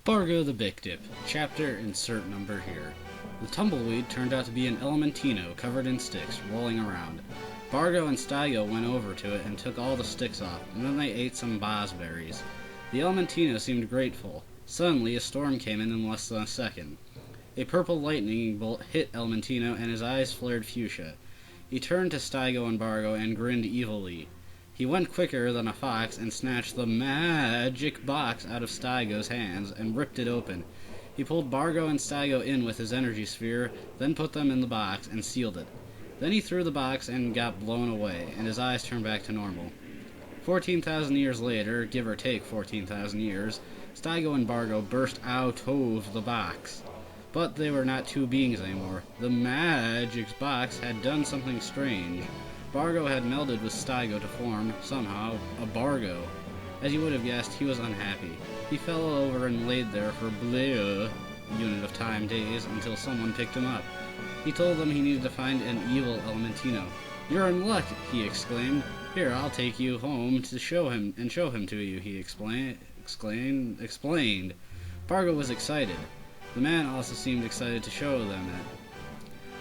Bargo the Bikdip, chapter insert number here. The tumbleweed turned out to be an elementino covered in sticks, rolling around. Bargo and Steigo went over to it and took all the sticks off, and then they ate some bossberries. The elementino seemed grateful. Suddenly, a storm came in less than a second. A purple lightning bolt hit Elementino, and his eyes flared fuchsia. He turned to Steigo and Bargo and grinned evilly. He went quicker than a fox and snatched the magic box out of Steigo's hands and ripped it open. He pulled Bargo and Steigo in with his energy sphere, then put them in the box and sealed it. Then he threw the box and got blown away, and his eyes turned back to normal. 14,000 years later, give or take 14,000 years, Steigo and Bargo burst out of the box. But they were not two beings anymore. The magic box had done something strange. Bargo had melded with Steigo to form, somehow, a Bargo. As you would have guessed, he was unhappy. He fell over and laid there for bleh, unit of time days, until someone picked him up. He told them he needed to find an evil elementino. "You're in luck," he exclaimed. "Here, I'll take you home to show him to you," he explained. Bargo was excited. The man also seemed excited to show them it.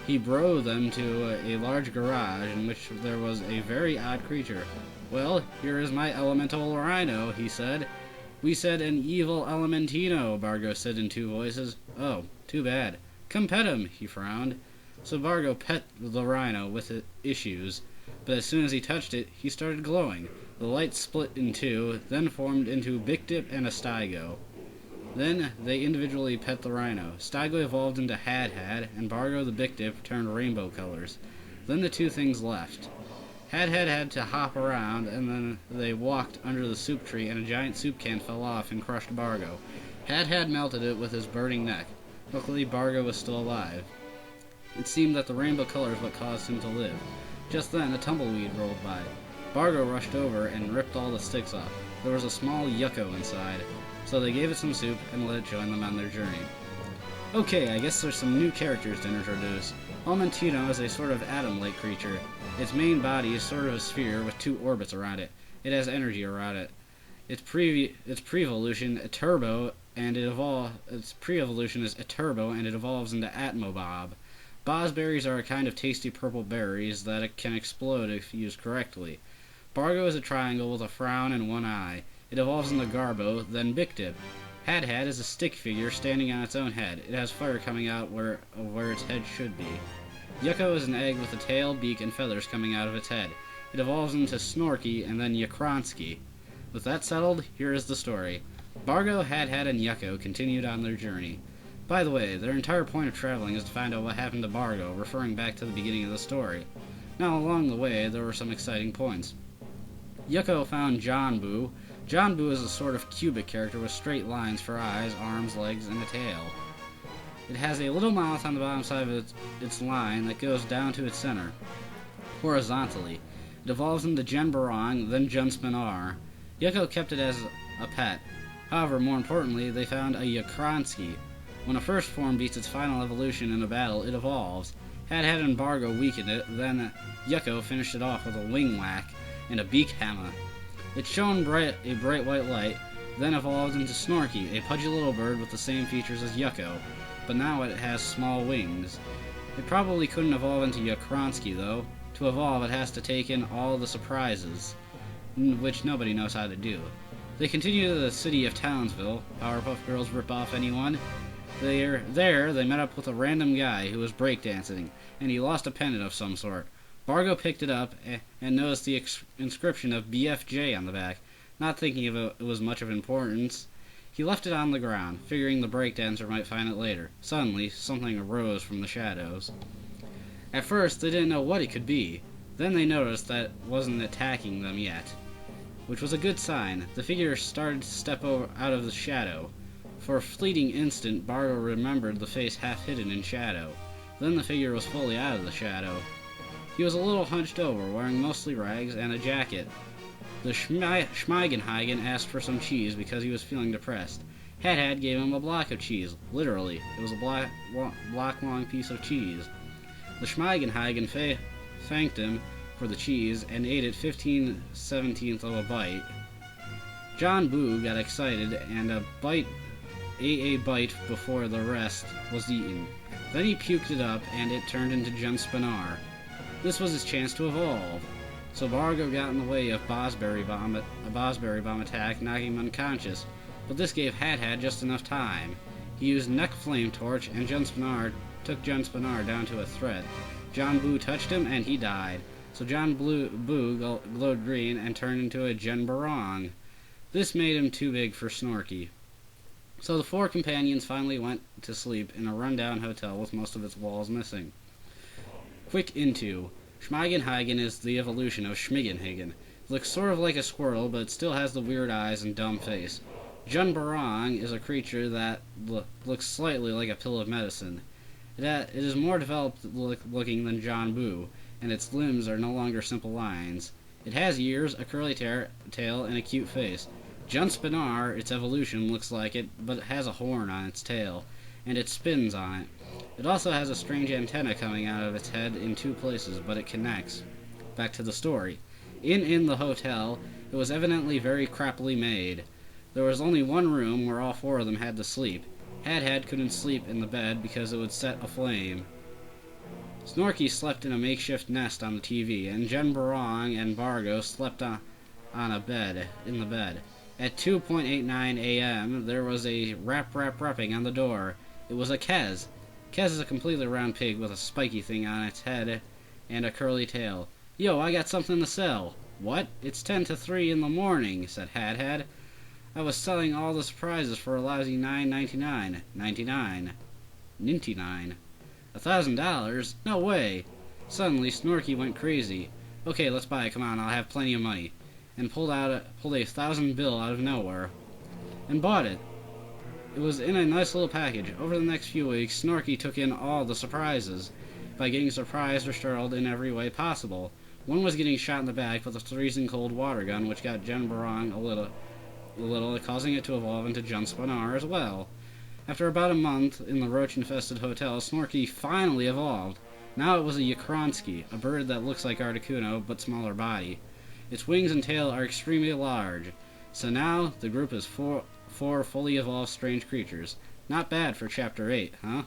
He brought them to a large garage in which there was a very odd creature. "Well, here is my elemental rhino," he said. "We said an evil elementino," Bargo said in two voices. "Oh, too bad. Come pet him," he frowned. So Bargo pet the rhino with issues, but as soon as he touched it, he started glowing. The light split in two, then formed into Bikdip and a Steigo. Then they individually pet the rhino. Steigo evolved into Had, and Bargo the Bikdip turned rainbow colors. Then the two things left. Had had to hop around, and then they walked under the soup tree, and a giant soup can fell off and crushed Bargo. Had melted it with his burning neck. Luckily, Bargo was still alive. It seemed that the rainbow color is what caused him to live. Just then, a tumbleweed rolled by. Bargo rushed over and ripped all the sticks off. There was a small yucco inside, so they gave it some soup and let it join them on their journey. Okay, I guess there's some new characters to introduce. Elementino is a sort of atom-like creature. Its main body is sort of a sphere with two orbits around it. It has energy around it. Its pre-evolution a turbo, and its pre-evolution is a turbo, and it evolves into Atmobob. Bossberries are a kind of tasty purple berries that can explode if used correctly. Bargo is a triangle with a frown and one eye. It evolves into Garbo, then Bikdip. Had is a stick figure standing on its own head. It has fire coming out where its head should be. Yucco is an egg with a tail, beak, and feathers coming out of its head. It evolves into Snorky and then Yakronsky. With that settled, here is the story. Bargo, Had, and Yucco continued on their journey. By the way, their entire point of traveling is to find out what happened to Bargo, referring back to the beginning of the story. Now, along the way, there were some exciting points. Yucco found John Boo. John Boo is a sort of cubic character with straight lines for eyes, arms, legs, and a tail. It has a little mouth on the bottom side of its line that goes down to its center, horizontally. It evolves into Genbarong, then Junspinar. Yucco kept it as a pet. However, more importantly, they found a Yakronsky. When a first form beats its final evolution in a battle, it evolves. Had and Bargo weakened it, then Yucco finished it off with a wing whack and a beak hammer. It shone a bright white light, then evolved into Snorky, a pudgy little bird with the same features as Yucco, but now it has small wings. It probably couldn't evolve into Yakronsky, though. To evolve, it has to take in all the surprises, which nobody knows how to do. They continue to the city of Townsville. Powerpuff Girls rip off anyone? There, they met up with a random guy who was breakdancing, and he lost a pendant of some sort. Bargo picked it up and noticed the inscription of BFJ on the back. Not thinking it was much of importance, he left it on the ground, figuring the breakdancer might find it later. Suddenly, something arose from the shadows. At first, they didn't know what it could be. Then they noticed that it wasn't attacking them yet, which was a good sign. The figure started to step out of the shadow. For a fleeting instant, Bargo remembered the face half hidden in shadow. Then the figure was fully out of the shadow. He was a little hunched over, wearing mostly rags and a jacket. The Schmeigenhagen asked for some cheese because he was feeling depressed. Had gave him a block of cheese. Literally, it was a block-long piece of cheese. The Schmeigenhagen thanked him for the cheese and ate it 15/17 of a bite. John Boo got excited, and a bite ate a bite before the rest was eaten. Then he puked it up, and it turned into Junspinar. This was his chance to evolve. So Bargo got in the way of a Bosberry bomb attack, knocking him unconscious. But this gave Had just enough time. He used Neck Flame Torch, and took Junspinar down to a threat. John Boo touched him, and he died. So John Boo glowed green and turned into a Genbarong. This made him too big for Snorky. So the four companions finally went to sleep in a rundown hotel with most of its walls missing. Quick into. Schmeigenhagen is the evolution of Schmigenhagen. It looks sort of like a squirrel, but it still has the weird eyes and dumb face. Junbarong is a creature that looks slightly like a pill of medicine. It is more developed looking than John Boo, and its limbs are no longer simple lines. It has ears, a curly tail, and a cute face. Junspinar, its evolution, looks like it, but it has a horn on its tail, and it spins on it. It also has a strange antenna coming out of its head in two places, but it connects. Back to the story. In the hotel, it was evidently very crappily made. There was only one room where all four of them had to sleep. Had couldn't sleep in the bed because it would set aflame. Snorky slept in a makeshift nest on the TV, and Genbarong and Bargo slept in the bed. At 2:89 a.m., there was a rapping on the door. It was a Kez. Kez is a completely round pig with a spiky thing on its head and a curly tail. Yo, I got something to sell. What? It's 10 to 3 in the morning, said Had. I was selling all the surprises for a lousy $9.99. $99. $1,000? No way! Suddenly, Snorky went crazy. Okay, let's buy it, come on, I'll have plenty of money. And pulled a 1,000 bill out of nowhere. And bought it. It was in a nice little package. Over the next few weeks, Snorky took in all the surprises, by getting surprised or startled in every way possible. One was getting shot in the back with a freezing cold water gun, which got Genbarong a little, causing it to evolve into Junspinar as well. After about a month in the roach-infested hotel, Snorky finally evolved. Now it was a Yakronsky, a bird that looks like Articuno, but smaller body. Its wings and tail are extremely large. So now, the group is four fully evolved strange creatures. Not bad for Chapter 8, huh?